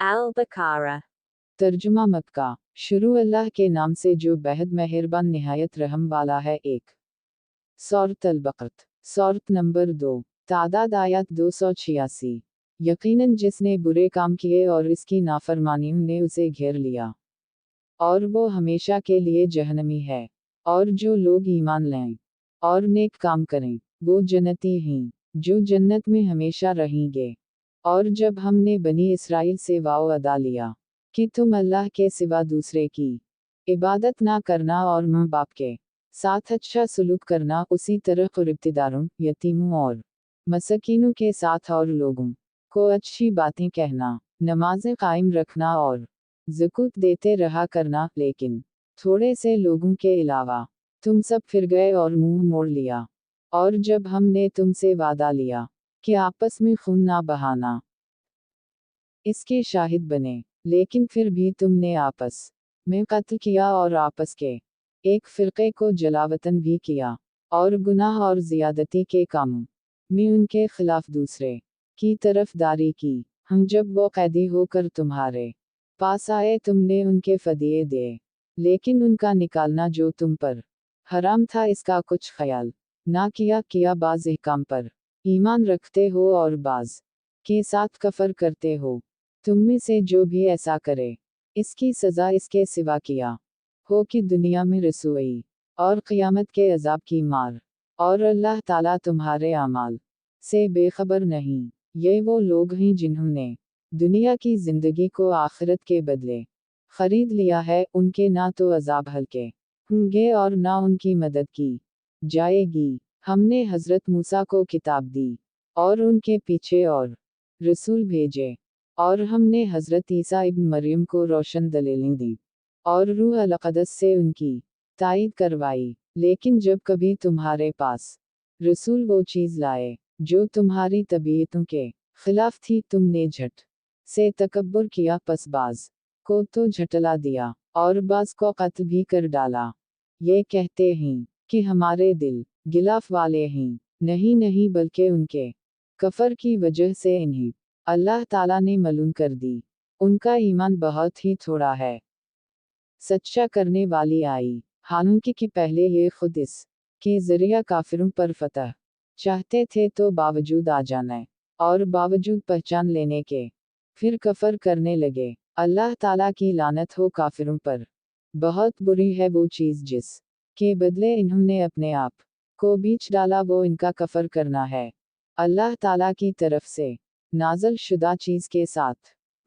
Al-Baqarah। तर्जुमा मक्का। शुरू अल्लाह के नाम से जो बेहद मेहरबान निहायत रहम वाला है। एक सूरत अल-बक़रत। सूरत नंबर 2। तादाद आयत 286। यकीनन जिसने बुरे काम किए और इसकी नाफरमानियों ने उसे घेर लिया, और वो हमेशा के लिए जहन्नमी है। और जो लोग ईमान लाएं और नेक काम करें, वो जन्नती हैं, जो जन्नत में हमेशा रहेंगे। और जब हमने बनी इसराइल से वाओ अदा लिया कि तुम अल्लाह के सिवा दूसरे की इबादत ना करना और माँ बाप के साथ अच्छा सलूक करना, उसी तरह रिश्तेदारों, यतीमों और मसकीनों के साथ और लोगों को अच्छी बातें कहना, नमाजें कायम रखना और ज़कात देते रहा करना। लेकिन थोड़े से लोगों के अलावा तुम सब फिर गए और मुंह मोड़ लिया। और जब हमने तुमसे वादा लिया कि आपस में खून ना बहाना, इसके शाहिद बने, लेकिन फिर भी तुमने आपस में कत्ल किया और आपस के एक फिरके को जलावतन भी किया, और गुनाह और ज़ियादती के कामों में उनके खिलाफ दूसरे की तरफदारी की। हम जब वो कैदी होकर तुम्हारे पास आए, तुमने उनके फदिये दिए, लेकिन उनका निकालना जो तुम पर हराम था, इसका कुछ ख्याल ना किया बाज़ अहकाम पर ईमान रखते हो और बाज़ के साथ कफर करते हो। तुम में से जो भी ऐसा करे, इसकी सज़ा इसके सिवा किया हो कि दुनिया में रसूई और क़यामत के अज़ाब की मार। और अल्लाह ताला तुम्हारे अमाल से बेखबर नहीं। ये वो लोग हैं जिन्होंने दुनिया की ज़िंदगी को आखिरत के बदले खरीद लिया है। उनके ना तो अज़ाब हल्के होंगे और ना उनकी मदद की जाएगी। हमने हज़रत मूसा को किताब दी और उनके पीछे और रसूल भेजे, और हमने हज़रत ईसा इब्न मरियम को रोशन दलीलें दी और रूह अल-क़ुद्स से उनकी तायीद करवाई। लेकिन जब कभी तुम्हारे पास रसूल वो चीज़ लाए जो तुम्हारी तबीयतों के खिलाफ थी, तुमने झट से तकब्बुर किया, पस बाज़ को तो झटला दिया और बाज़ को कत्ल भी कर डाला। ये कहते हैं कि हमारे दिल गिलाफ वाले हैं। नहीं नहीं, बल्कि उनके कफर की वजह से इन्हें अल्लाह ताला ने मलून कर दी। उनका ईमान बहुत ही थोड़ा है। सच्चा करने वाली आई, हालांकि कि पहले ये खुद इस के जरिया काफिरों पर फतह चाहते थे, तो बावजूद आ जाने और बावजूद पहचान लेने के फिर कफर करने लगे। अल्लाह ताला की लानत हो काफिरों पर। बहुत बुरी है वो चीज़ जिस के बदले इन्होंने अपने आप को बीच डाला, वो इनका कफर करना है अल्लाह ताला की तरफ से नाज़िल शुदा चीज़ के साथ,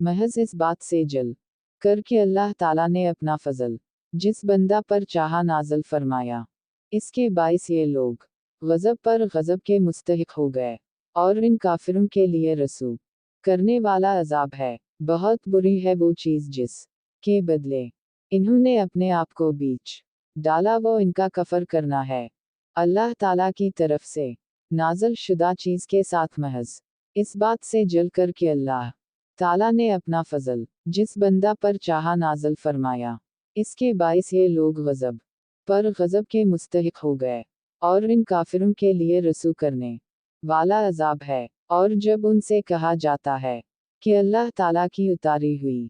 महज इस बात से जल करके अल्लाह ताला ने अपना फजल जिस बंदा पर चाहा नाज़िल फरमाया। इसके बाइस ये लोग गज़ब पर गज़ब के मुस्तहिक हो गए, और इन काफिरों के लिए रसू करने वाला अजाब है। बहुत बुरी है वो चीज़ जिस के बदले इन्होंने अपने आप को बीच डाला, वो इनका कफर करना है अल्लाह ताला की तरफ से नाज़िल शुदा चीज़ के साथ, महज इस बात से जल कर कि अल्लाह ताला ने अपना फजल जिस बंदा पर चाहा नाज़िल फरमाया। इसके बाइस ये लोग गज़ब पर गज़ब के मुस्तहिक हो गए, और इन काफिरों के लिए रसू करने वाला अजाब है। और जब उनसे कहा जाता है कि अल्लाह ताला की उतारी हुई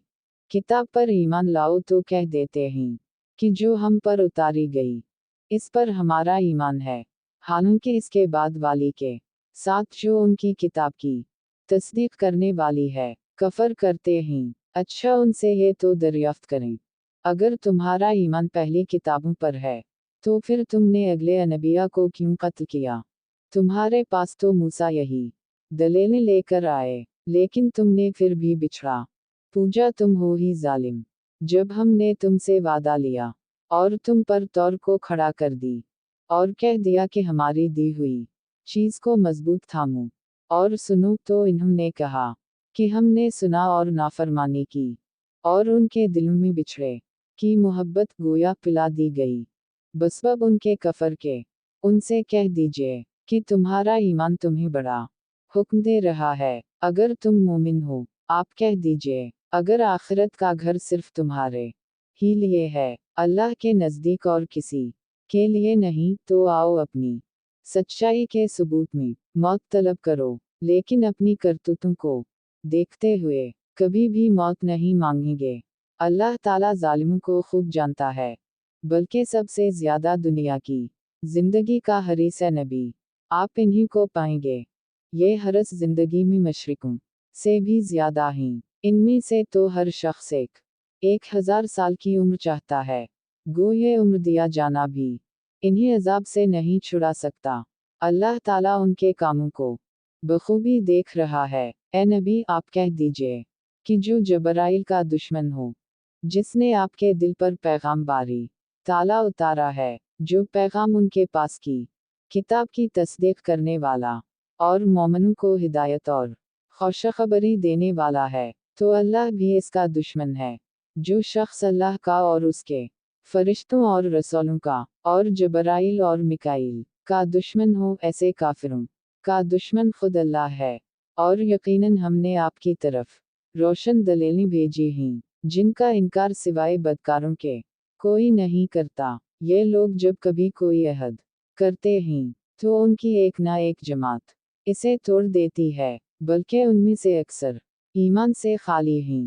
किताब पर ईमान लाओ, तो कह देते हैं कि जो हम पर उतारी गई इस पर हमारा ईमान है, हालांकि इसके बाद वाली के साथ जो उनकी किताब की तस्दीक करने वाली है, कफर करते हैं। अच्छा, उनसे ये तो दरियाफ्त करें, अगर तुम्हारा ईमान पहली किताबों पर है, तो फिर तुमने अगले अनबिया को क्यों कत्ल किया? तुम्हारे पास तो मूसा यही दलीलें लेकर आए, लेकिन तुमने फिर भी बिछड़ा पूजा, तुम हो ही जालिम। जब हमने तुमसे वादा लिया और तुम पर तौर को खड़ा कर दी और कह दिया कि हमारी दी हुई चीज़ को मजबूत थामो और सुनो, तो इन्होंने कहा कि हमने सुना और नाफरमानी की, और उनके दिलों में बिछड़े की मोहब्बत गोया पिला दी गई बसबब उनके कफर के। उनसे कह दीजिए कि तुम्हारा ईमान तुम्हें बड़ा हुक्म दे रहा है, अगर तुम मोमिन हो। आप कह दीजिए, अगर आखिरत का घर सिर्फ तुम्हारे ही लिए है, अल्लाह के नज़दीक और किसी के लिए नहीं, तो आओ अपनी सच्चाई के सबूत में मौत तलब करो, लेकिन अपनी करतूतों को देखते हुए कभी भी मौत नहीं मांगेंगे। अल्लाह ताला जालिमों को खूब जानता है, बल्कि सबसे ज्यादा दुनिया की जिंदगी का हरीस है नबी, आप इन्हीं को पाएंगे। ये हरस जिंदगी में मशरिकों से भी ज्यादा हैं। इनमें से तो हर शख्स 1000 साल की उम्र चाहता है, गो ये उम्र दिया जाना भी इन्हें अजाब से नहीं छुड़ा सकता। अल्लाह ताला उनके कामों को बखूबी देख रहा है। ए नबी, आप कह दीजिए कि जो जबराइल का दुश्मन हो, जिसने आपके दिल पर पैगाम बारी ताला उतारा है, जो पैगाम उनके पास की किताब की तस्दीक करने वाला और मोमिनों को हिदायत और खुशखबरी देने वाला है, तो अल्लाह भी इसका दुश्मन है। जो शख्स अल्लाह का और उसके फरिश्तों और रसूलों का और जबराइल और मिकाइल का दुश्मन हो, ऐसे काफिरों का दुश्मन खुद अल्लाह है। और यकीनन हमने आपकी तरफ रोशन दलीलें भेजी हैं, जिनका इनकार सिवाय बदकारों के कोई नहीं करता। ये लोग जब कभी कोई अहद करते हैं, तो उनकी एक ना एक जमात इसे तोड़ देती है, बल्कि उनमें से अक्सर ईमान से खाली हैं।